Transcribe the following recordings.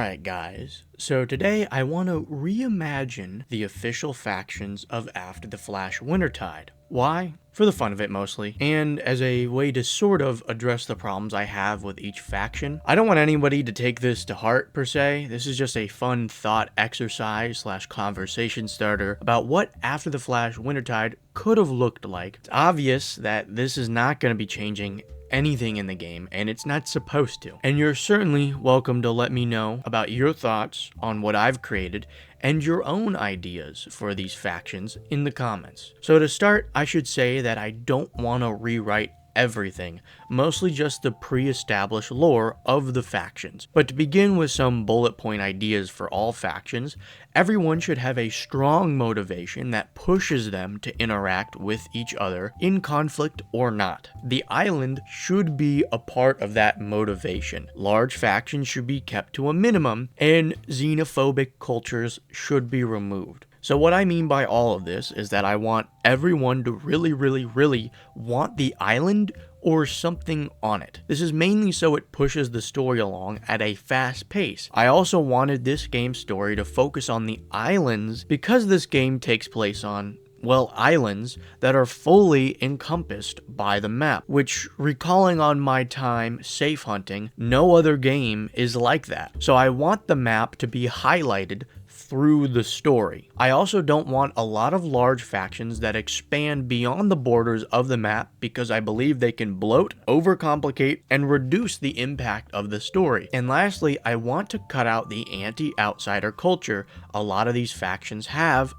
Alright guys, so today I want to reimagine the official factions of After the Flash Wintertide. Why? For the fun of it mostly, and as a way to sort of address the problems I have with each faction. I don't want anybody to take this to heart per se, this is just a fun thought exercise / conversation starter about what After the Flash Wintertide could have looked like. It's obvious that this is not going to be changing anything in the game, and it's not supposed to. And you're certainly welcome to let me know about your thoughts on what I've created and your own ideas for these factions in the comments. So to start, I should say that I don't want to rewrite everything, mostly just the pre-established lore of the factions. But to begin with some bullet point ideas for all factions, everyone should have a strong motivation that pushes them to interact with each other in conflict or not. The island should be a part of that motivation. Large factions should be kept to a minimum, and xenophobic cultures should be removed. So what I mean by all of this is that I want everyone to really want the island or something on it. This is mainly so it pushes the story along at a fast pace. I also wanted this game's story to focus on the islands because this game takes place on, well, islands that are fully encompassed by the map, which, recalling on my time safe hunting, no other game is like that. So I want the map to be highlighted through the story. I also don't want a lot of large factions that expand beyond the borders of the map because I believe they can bloat, overcomplicate, and reduce the impact of the story. And lastly, I want to cut out the anti-outsider culture a lot of these factions have,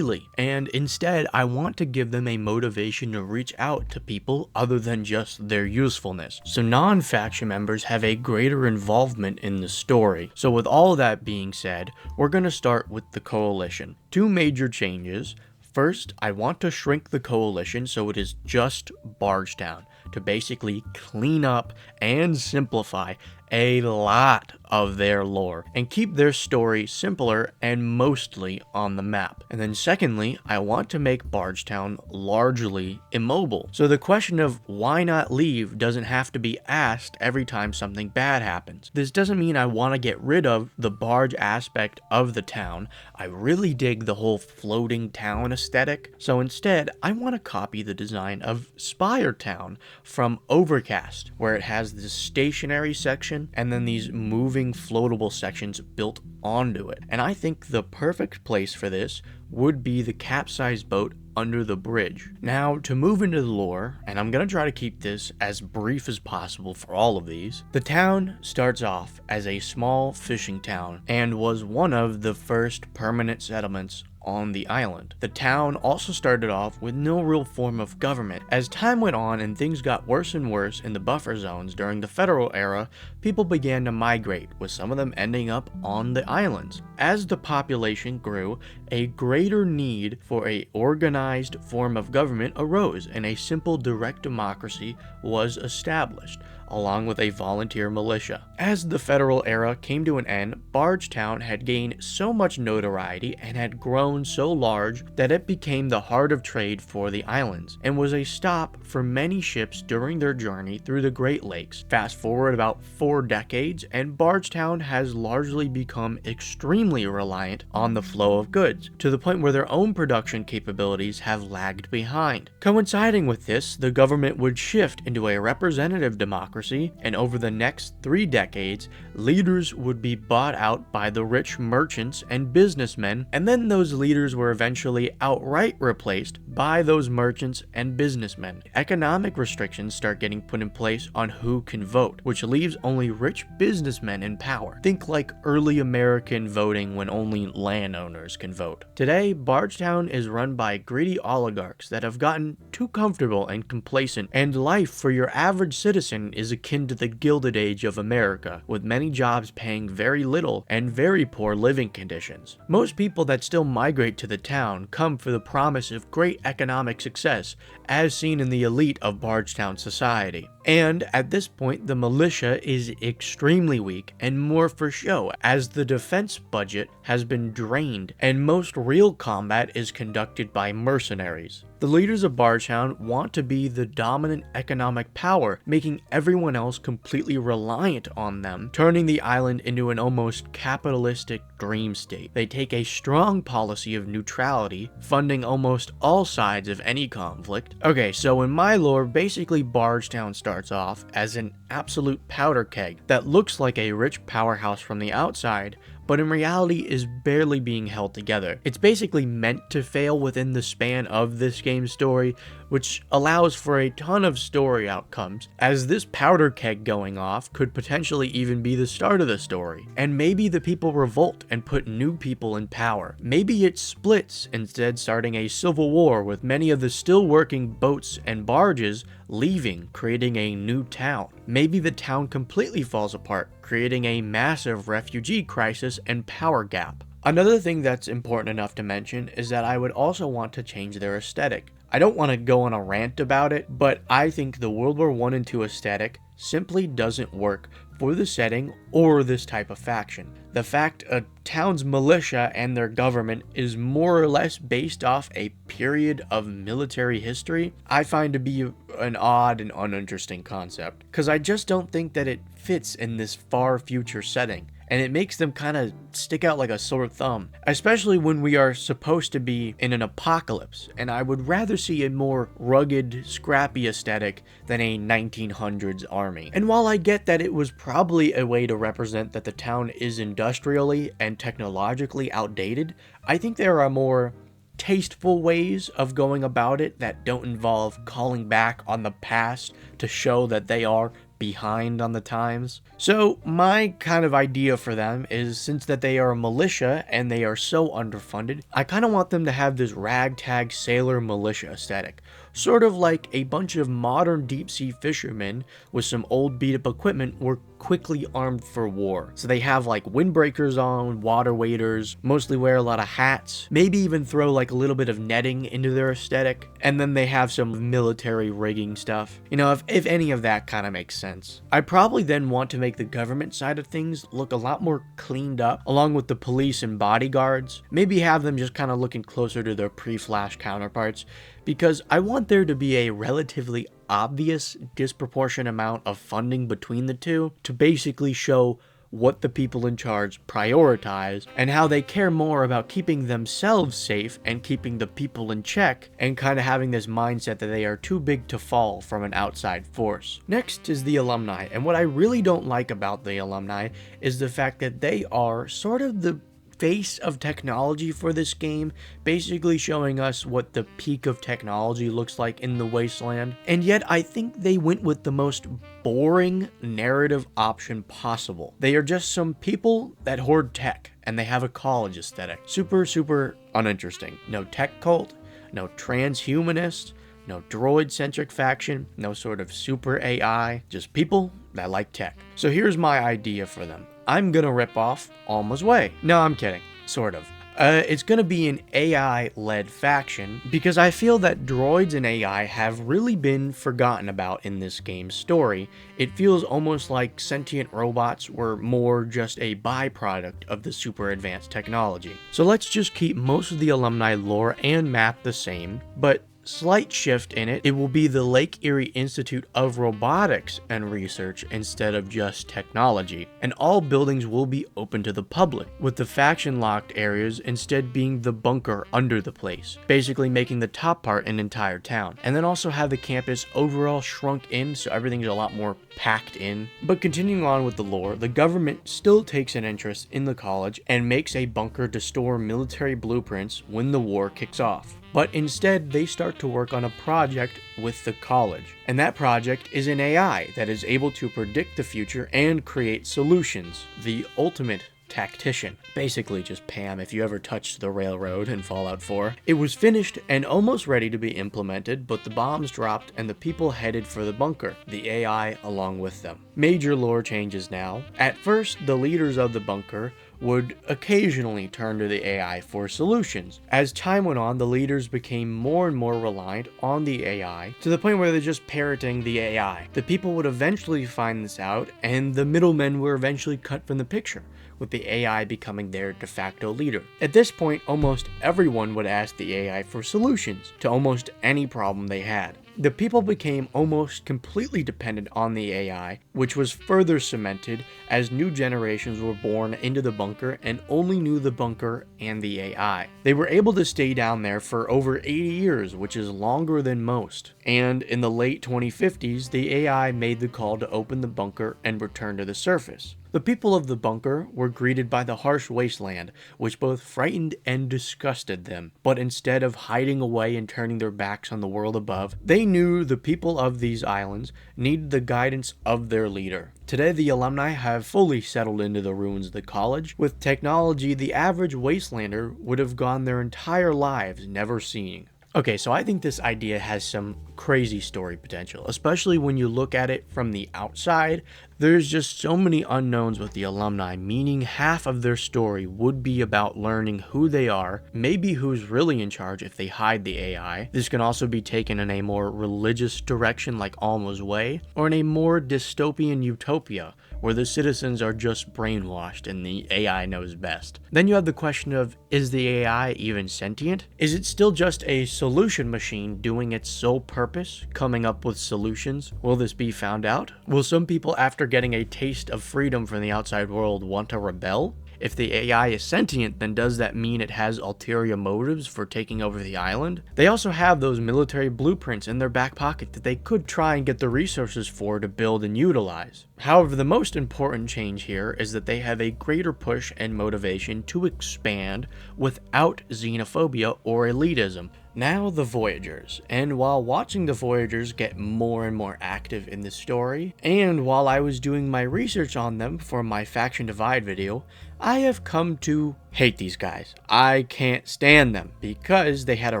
and instead I want to give them a motivation to reach out to people other than just their usefulness. So non-faction members have a greater involvement in the story. So with all that being said, we're going to start with the coalition. Two major changes. First, I want to shrink the coalition so it is just Bargetown to basically clean up and simplify a lot of their lore and keep their story simpler and mostly on the map. And then secondly, I want to make Bargetown largely immobile. So the question of why not leave doesn't have to be asked every time something bad happens. This doesn't mean I want to get rid of the barge aspect of the town. I really dig the whole floating town aesthetic. So instead, I want to copy the design of Spire Town from Overcast, where it has this stationary section and then these moving floatable sections built onto it. And I think the perfect place for this would be the capsized boat under the bridge. Now, to move into the lore, and I'm going to try to keep this as brief as possible for all of these, the town starts off as a small fishing town and was one of the first permanent settlements on the island. The town also started off with no real form of government. As time went on and things got worse and worse in the buffer zones during the federal era, people began to migrate, with some of them ending up on the islands. As the population grew, a greater need for an organized form of government arose, and a simple direct democracy was established, along with a volunteer militia. As the federal era came to an end, Bargetown had gained so much notoriety and had grown so large that it became the heart of trade for the islands, and was a stop for many ships during their journey through the Great Lakes. Fast forward about 4 decades, and Bargetown has largely become extremely reliant on the flow of goods, to the point where their own production capabilities have lagged behind. Coinciding with this, the government would shift into a representative democracy, and over the next 3 decades, leaders would be bought out by the rich merchants and businessmen, and then those leaders were eventually outright replaced by those merchants and businessmen. Economic restrictions start getting put in place on who can vote, which leaves only rich businessmen in power. Think like early American voting when only landowners can vote. Today, Bargetown is run by greedy oligarchs that have gotten too comfortable and complacent, and life for your average citizen is akin to the Gilded Age of America, with many jobs paying very little and very poor living conditions. Most people that still migrate to the town come for the promise of great economic success, as seen in the elite of Bargetown society. And at this point, the militia is extremely weak and more for show, as the defense budget has been drained and most real combat is conducted by mercenaries. The leaders of Bardstown want to be the dominant economic power, making everyone else completely reliant on them, turning the island into an almost capitalistic dream state. They take a strong policy of neutrality, funding almost all sides of any conflict. Okay, so in my lore, basically Bardstown starts off as an absolute powder keg that looks like a rich powerhouse from the outside, but in reality is barely being held together. It's basically meant to fail within the span of this game's story, which allows for a ton of story outcomes, as this powder keg going off could potentially even be the start of the story. And maybe the people revolt and put new people in power. Maybe it splits, instead starting a civil war with many of the still working boats and barges leaving, creating a new town. Maybe the town completely falls apart, creating a massive refugee crisis and power gap. Another thing that's important enough to mention is that I would also want to change their aesthetic. I don't want to go on a rant about it, but I think the World War I and II aesthetic simply doesn't work for the setting or this type of faction. The fact a town's militia and their government is more or less based off a period of military history, I find to be an odd and uninteresting concept, because I just don't think that it fits in this far future setting. And it makes them kind of stick out like a sore thumb, especially when we are supposed to be in an apocalypse, and I would rather see a more rugged, scrappy aesthetic than a 1900s army. And while I get that it was probably a way to represent that the town is industrially and technologically outdated, I think there are more tasteful ways of going about it that don't involve calling back on the past to show that they are behind on the times. So my kind of idea for them is, since that they are a militia and they are so underfunded, I kind of want them to have this ragtag sailor militia aesthetic, sort of like a bunch of modern deep sea fishermen with some old beat up equipment were quickly armed for war. So they have like windbreakers on, water waders, mostly wear a lot of hats, maybe even throw like a little bit of netting into their aesthetic, and then they have some military rigging stuff. You know, if any of that kind of makes sense. I probably then want to make the government side of things look a lot more cleaned up, along with the police and bodyguards. Maybe have them just kind of looking closer to their pre-Flash counterparts, because I want there to be a relatively obvious disproportionate amount of funding between the two to basically show what the people in charge prioritize and how they care more about keeping themselves safe and keeping the people in check, and kind of having this mindset that they are too big to fall from an outside force. Next is the Alumni, and what I really don't like about the Alumni is the fact that they are sort of the face of technology for this game, basically showing us what the peak of technology looks like in the wasteland. And yet I think they went with the most boring narrative option possible. They are just some people that hoard tech, and they have a college aesthetic. Super uninteresting. No tech cult, no transhumanist, no droid-centric faction, no sort of super AI, just people that like tech. So here's my idea for them. I'm gonna rip off Alma's Way. No, I'm kidding. Sort of. It's gonna be an AI-led faction, because I feel that droids and AI have really been forgotten about in this game's story. It feels almost like sentient robots were more just a byproduct of the super advanced technology. So let's just keep most of the Alumni lore and map the same, but slight shift in it. It will be the Lake Erie Institute of Robotics and Research instead of just technology, and all buildings will be open to the public, with the faction locked areas instead being the bunker under the place, basically making the top part an entire town. And then also have the campus overall shrunk in, so everything's a lot more packed in. But continuing on with the lore, the government still takes an interest in the college and makes a bunker to store military blueprints when the war kicks off. But instead, they start to work on a project with the college. And that project is an AI that is able to predict the future and create solutions. The ultimate tactician. Basically just Pam if you ever touched the railroad in Fallout 4. It was finished and almost ready to be implemented, but the bombs dropped and the people headed for the bunker, the AI along with them. Major lore changes now. At first, the leaders of the bunker would occasionally turn to the AI for solutions. As time went on, the leaders became more and more reliant on the AI, to the point where they're just parroting the AI. The people would eventually find this out, and the middlemen were eventually cut from the picture, with the AI becoming their de facto leader. At this point, almost everyone would ask the AI for solutions to almost any problem they had. The people became almost completely dependent on the AI, which was further cemented as new generations were born into the bunker and only knew the bunker and the AI. They were able to stay down there for over 80 years, which is longer than most. And in the late 2050s, the AI made the call to open the bunker and return to the surface. The people of the bunker were greeted by the harsh wasteland, which both frightened and disgusted them. But instead of hiding away and turning their backs on the world above, they knew the people of these islands needed the guidance of their leader. Today, the alumni have fully settled into the ruins of the college. With technology, the average wastelander would have gone their entire lives never seeing. Okay, so I think this idea has some crazy story potential, especially when you look at it from the outside. There's just so many unknowns with the alumni, meaning half of their story would be about learning who they are, maybe who's really in charge if they hide the AI. This can also be taken in a more religious direction like Alma's Way, or in a more dystopian utopia, where the citizens are just brainwashed and the AI knows best. Then you have the question of, is the AI even sentient? Is it still just a solution machine doing its sole purpose, coming up with solutions? Will this be found out? Will some people, after getting a taste of freedom from the outside world, want to rebel? If the AI is sentient, then does that mean it has ulterior motives for taking over the island? They also have those military blueprints in their back pocket that they could try and get the resources for to build and utilize. However, the most important change here is that they have a greater push and motivation to expand without xenophobia or elitism. Now the Voyagers, and while watching the Voyagers get more and more active in the story, and while I was doing my research on them for my Faction Divide video, I have come to hate these guys. I can't stand them because they had a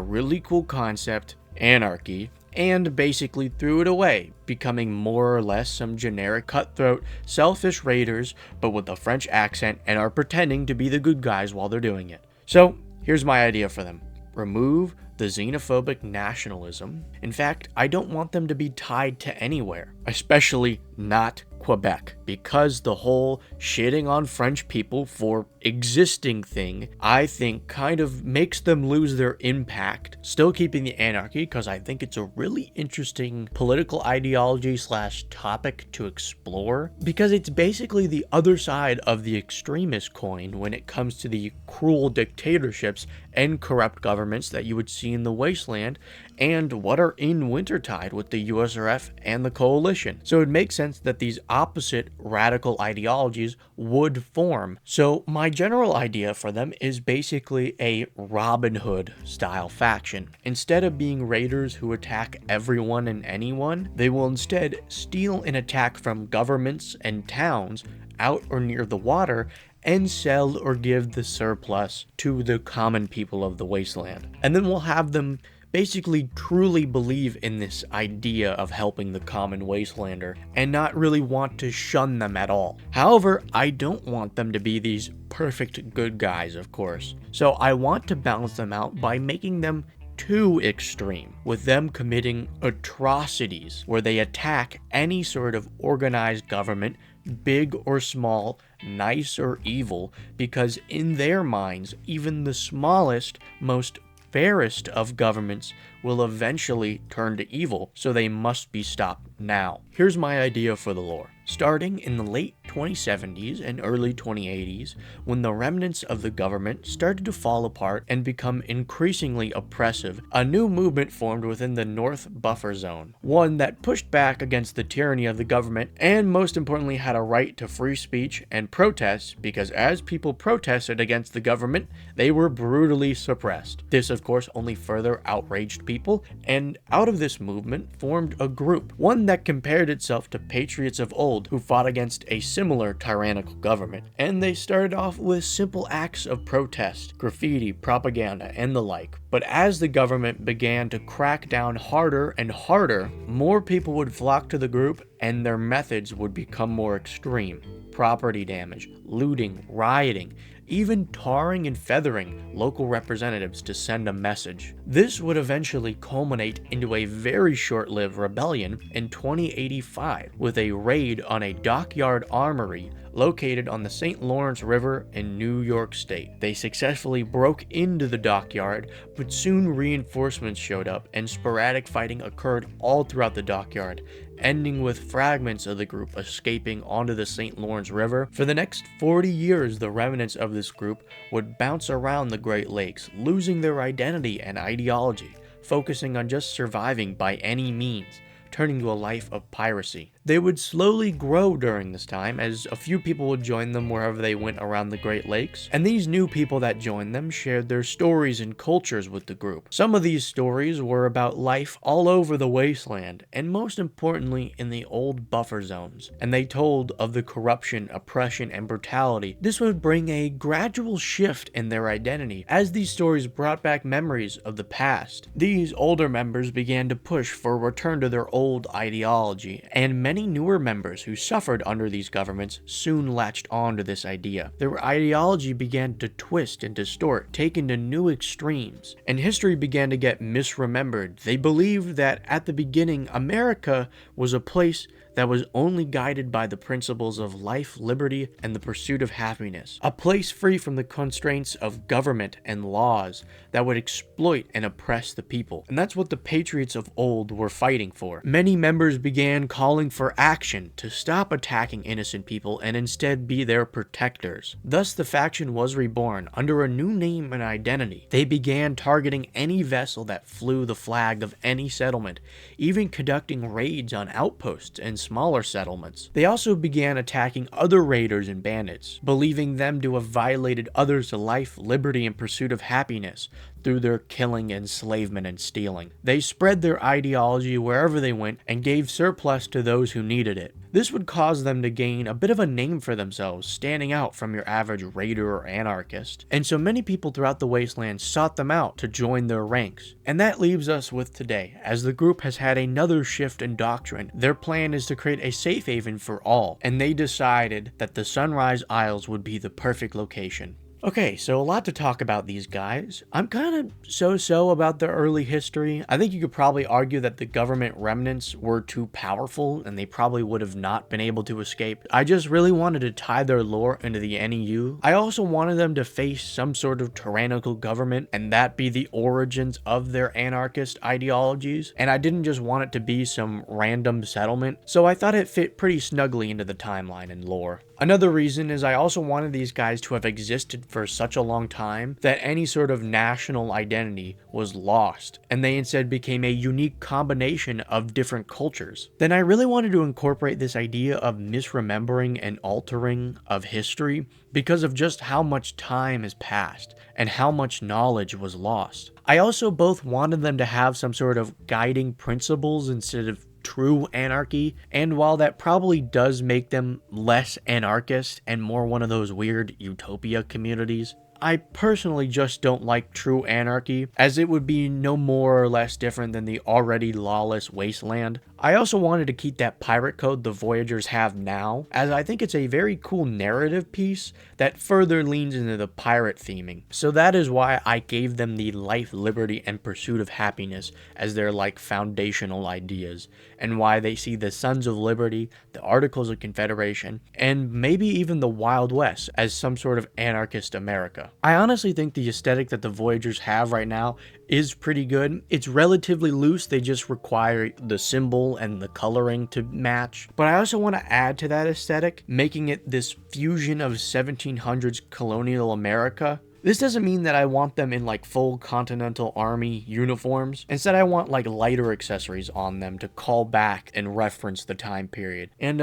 really cool concept, anarchy, and basically threw it away, becoming more or less some generic cutthroat, selfish raiders, but with a French accent, and are pretending to be the good guys while they're doing it. So, here's my idea for them. Remove the xenophobic nationalism. In fact, I don't want them to be tied to anywhere, especially not Quebec, because the whole shitting on French people for existing thing, I think, kind of makes them lose their impact. Still keeping the anarchy, because I think it's a really interesting political ideology slash topic to explore, because it's basically the other side of the extremist coin when it comes to the cruel dictatorships and corrupt governments that you would see in the wasteland, and what are in Wintertide with the USRF and the coalition. So it makes sense that these opposite radical ideologies would form. So my general idea for them is basically a Robin Hood style faction. Instead of being raiders who attack everyone and anyone, they will instead steal and attack from governments and towns out or near the water and sell or give the surplus to the common people of the wasteland. And then we'll have them basically truly believe in this idea of helping the common wastelander and not really want to shun them at all. However, I don't want them to be these perfect good guys, of course. So I want to balance them out by making them too extreme, with them committing atrocities where they attack any sort of organized government, big or small, nice or evil, because in their minds, even the smallest, most fairest of governments will eventually turn to evil, so they must be stopped now. Here's my idea for the lore. Starting in the late 2070s and early 2080s, when the remnants of the government started to fall apart and become increasingly oppressive, a new movement formed within the North Buffer Zone, one that pushed back against the tyranny of the government and most importantly had a right to free speech and protest, because as people protested against the government, they were brutally suppressed. This of course only further outraged people, and out of this movement formed a group, one that compared itself to patriots of old who fought against a similar tyrannical government. And they started off with simple acts of protest, graffiti, propaganda, and the like. But as the government began to crack down harder and harder, more people would flock to the group and their methods would become more extreme. Property damage, looting, rioting, even tarring and feathering local representatives to send a message. This would eventually culminate into a very short-lived rebellion in 2085 with a raid on a dockyard armory located on the St. Lawrence River in New York State. They successfully broke into the dockyard, but soon reinforcements showed up and sporadic fighting occurred all throughout the dockyard, ending with fragments of the group escaping onto the St. Lawrence River. For the next 40 years, the remnants of this group would bounce around the Great Lakes, losing their identity and ideology, focusing on just surviving by any means, turning to a life of piracy. They would slowly grow during this time, as a few people would join them wherever they went around the Great Lakes, and these new people that joined them shared their stories and cultures with the group. Some of these stories were about life all over the wasteland, and most importantly in the old buffer zones, and they told of the corruption, oppression, and brutality. This would bring a gradual shift in their identity, as these stories brought back memories of the past. These older members began to push for a return to their old ideology, and many newer members who suffered under these governments soon latched on to this idea. Their ideology began to twist and distort, taken to new extremes, and history began to get misremembered. They believed that at the beginning, America was a place that was only guided by the principles of life, liberty, and the pursuit of happiness. A place free from the constraints of government and laws that would exploit and oppress the people. And that's what the patriots of old were fighting for. Many members began calling for action to stop attacking innocent people and instead be their protectors. Thus, the faction was reborn under a new name and identity. They began targeting any vessel that flew the flag of any settlement, even conducting raids on outposts and smaller settlements. They also began attacking other raiders and bandits, believing them to have violated others' life, liberty, and pursuit of happiness through their killing, enslavement, and stealing. They spread their ideology wherever they went and gave surplus to those who needed it. This would cause them to gain a bit of a name for themselves, standing out from your average raider or anarchist. And so many people throughout the wasteland sought them out to join their ranks. And that leaves us with today, as the group has had another shift in doctrine. Their plan is to create a safe haven for all, and they decided that the Sunrise Isles would be the perfect location. Okay, so a lot to talk about these guys. I'm kind of so-so about their early history. I think you could probably argue that the government remnants were too powerful and they probably would have not been able to escape. I just really wanted to tie their lore into the NEU. I also wanted them to face some sort of tyrannical government and that be the origins of their anarchist ideologies. And I didn't just want it to be some random settlement, so I thought it fit pretty snugly into the timeline and lore. Another reason is I also wanted these guys to have existed for such a long time that any sort of national identity was lost, and they instead became a unique combination of different cultures. Then I really wanted to incorporate this idea of misremembering and altering of history because of just how much time has passed and how much knowledge was lost. I also both wanted them to have some sort of guiding principles instead of true anarchy, and while that probably does make them less anarchist and more one of those weird utopia communities, I personally just don't like true anarchy, as it would be no more or less different than the already lawless wasteland. I also wanted to keep that pirate code the Voyagers have now, as I think it's a very cool narrative piece that further leans into the pirate theming. So that is why I gave them the life, liberty, and pursuit of happiness as their foundational ideas, and why they see the Sons of Liberty, the Articles of Confederation, and maybe even the Wild West as some sort of anarchist America. I honestly think the aesthetic that the Voyagers have right now is pretty good. It's relatively loose, they just require the symbol and the coloring to match. But I also want to add to that aesthetic, making it this fusion of 1700s colonial America. This doesn't mean that I want them in full Continental Army uniforms. Instead, I want lighter accessories on them to call back and reference the time period. And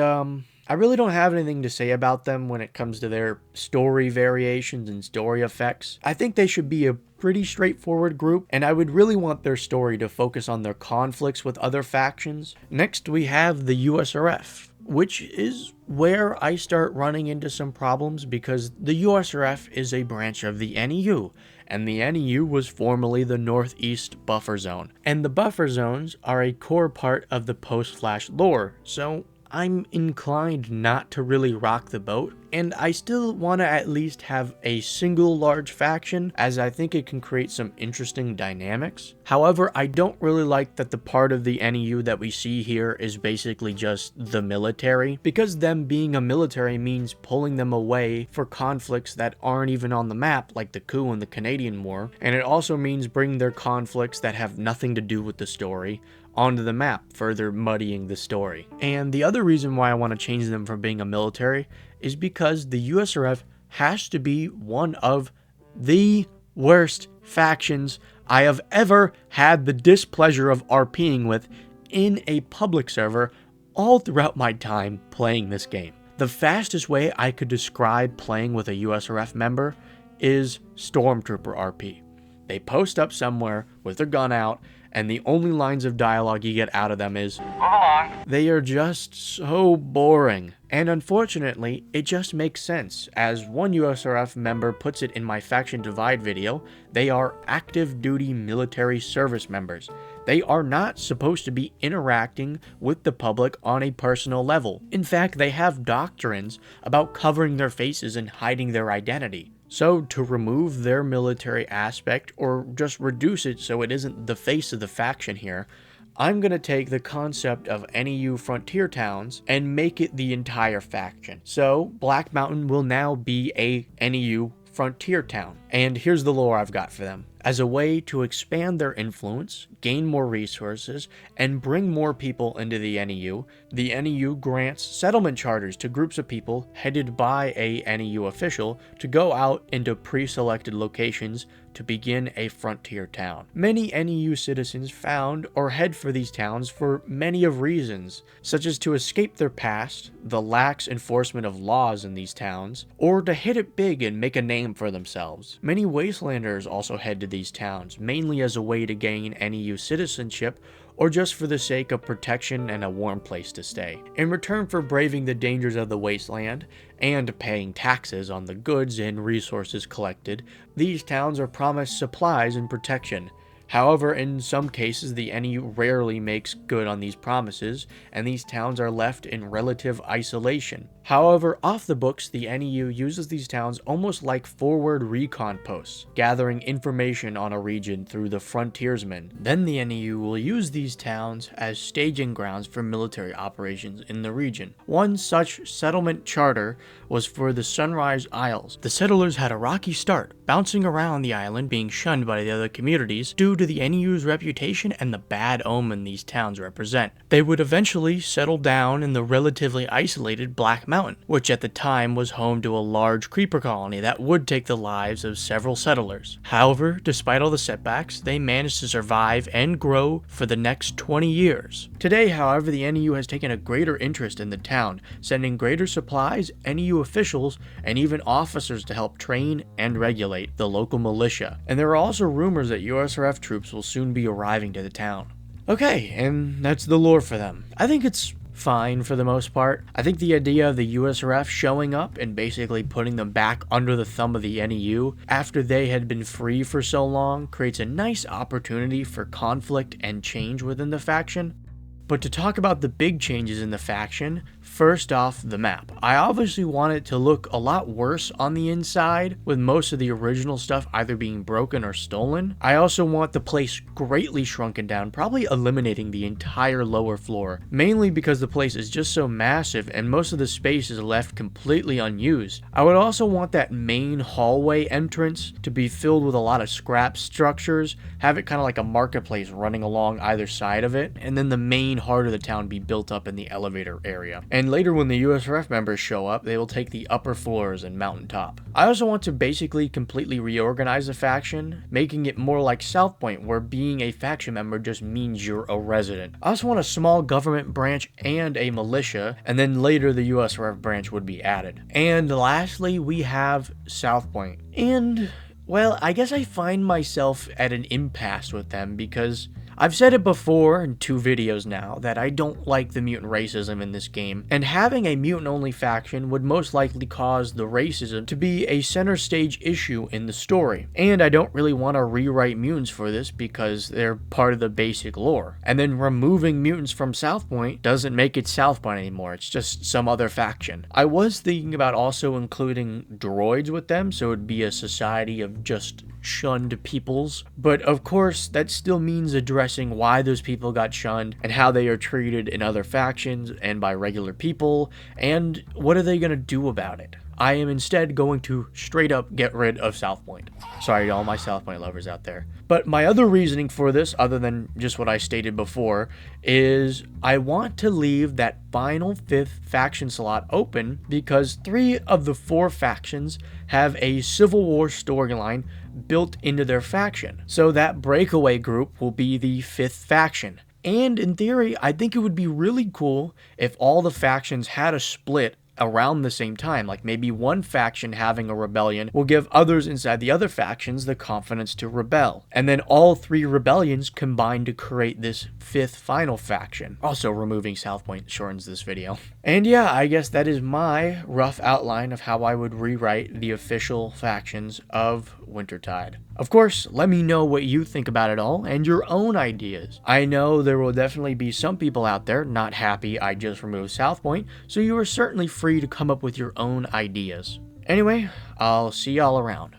I really don't have anything to say about them when it comes to their story variations and story effects. I think they should be a pretty straightforward group, and I would really want their story to focus on their conflicts with other factions. Next, we have the USRF, which is where I start running into some problems because the USRF is a branch of the NEU, and the NEU was formerly the Northeast Buffer Zone. And the buffer zones are a core part of the post-Flash lore, so I'm inclined not to really rock the boat, and I still want to at least have a single large faction, as I think it can create some interesting dynamics. However, I don't really like that the part of the NEU that we see here is basically just the military, because them being a military means pulling them away for conflicts that aren't even on the map, like the coup and the Canadian War, and it also means bringing their conflicts that have nothing to do with the story onto the map, further muddying the story. And the other reason why I want to change them from being a military is because the USRF has to be one of the worst factions I have ever had the displeasure of RPing with in a public server all throughout my time playing this game. The fastest way I could describe playing with a USRF member is Stormtrooper RP. They post up somewhere with their gun out, and the only lines of dialogue you get out of them is, "Go on." They are just so boring. And unfortunately, it just makes sense. As one USRF member puts it in my Faction Divide video, they are active duty military service members. They are not supposed to be interacting with the public on a personal level. In fact, they have doctrines about covering their faces and hiding their identity. So to remove their military aspect, or just reduce it so it isn't the face of the faction here, I'm going to take the concept of NEU frontier towns and make it the entire faction. So Black Mountain will now be a NEU frontier town. And here's the lore I've got for them. As a way to expand their influence, gain more resources, and bring more people into the NEU grants settlement charters to groups of people headed by a NEU official to go out into pre-selected locations to begin a frontier town. Many NEU citizens found or head for these towns for many of reasons, such as to escape their past, the lax enforcement of laws in these towns, or to hit it big and make a name for themselves. Many Wastelanders also head to these towns, mainly as a way to gain NEU citizenship or just for the sake of protection and a warm place to stay. In return for braving the dangers of the wasteland and paying taxes on the goods and resources collected, these towns are promised supplies and protection. However, in some cases, the NEU rarely makes good on these promises, and these towns are left in relative isolation. However, off the books, the NEU uses these towns almost like forward recon posts, gathering information on a region through the frontiersmen. Then the NEU will use these towns as staging grounds for military operations in the region. One such settlement charter was for the Sunrise Isles. The settlers had a rocky start, bouncing around the island, being shunned by the other communities due to the NEU's reputation and the bad omen these towns represent. They would eventually settle down in the relatively isolated Black Mountain, which at the time was home to a large creeper colony that would take the lives of several settlers. However, despite all the setbacks, they managed to survive and grow for the next 20 years. Today, however, the NEU has taken a greater interest in the town, sending greater supplies, NEU officials, and even officers to help train and regulate the local militia. And there are also rumors that USRF troops will soon be arriving to the town. Okay, and that's the lore for them. I think it's fine for the most part. I think the idea of the USRF showing up and basically putting them back under the thumb of the NEU after they had been free for so long creates a nice opportunity for conflict and change within the faction. But to talk about the big changes in the faction, first off, the map. I obviously want it to look a lot worse on the inside, with most of the original stuff either being broken or stolen. I also want the place greatly shrunken down, probably eliminating the entire lower floor, mainly because the place is just so massive and most of the space is left completely unused. I would also want that main hallway entrance to be filled with a lot of scrap structures, have it kind of like a marketplace running along either side of it, and then the main heart of the town be built up in the elevator area. And later when the USRF members show up, they will take the upper floors and mountaintop. I also want to basically completely reorganize the faction, making it more like Southpoint, where being a faction member just means you're a resident. I also want a small government branch and a militia, and then later the USRF branch would be added. And lastly, we have Southpoint. And well, I guess I find myself at an impasse with them because I've said it before in 2 videos now that I don't like the mutant racism in this game, and having a mutant-only faction would most likely cause the racism to be a center stage issue in the story, and I don't really want to rewrite mutants for this because they're part of the basic lore. And then removing mutants from Southpoint doesn't make it Southpoint anymore, it's just some other faction. I was thinking about also including droids with them, so it'd be a society of just shunned peoples, but of course that still means addressing why those people got shunned and how they are treated in other factions and by regular people, and what are they going to do about it. I am instead going to straight up get rid of Southpoint. Sorry to all my Southpoint lovers out there. But my other reasoning for this, other than just what I stated before, is I want to leave that final 5th faction slot open because 3 of the 4 factions have a Civil War storyline built into their faction. So that breakaway group will be the 5th faction. And in theory, I think it would be really cool if all the factions had a split around the same time. Like maybe one faction having a rebellion will give others inside the other factions the confidence to rebel. And then all 3 rebellions combine to create this 5th final faction. Also, removing Southpoint shortens this video. And yeah, I guess that is my rough outline of how I would rewrite the official factions of Wintertide. Of course, let me know what you think about it all and your own ideas. I know there will definitely be some people out there not happy I just removed Southpoint, so you are certainly free to come up with your own ideas. Anyway, I'll see y'all around.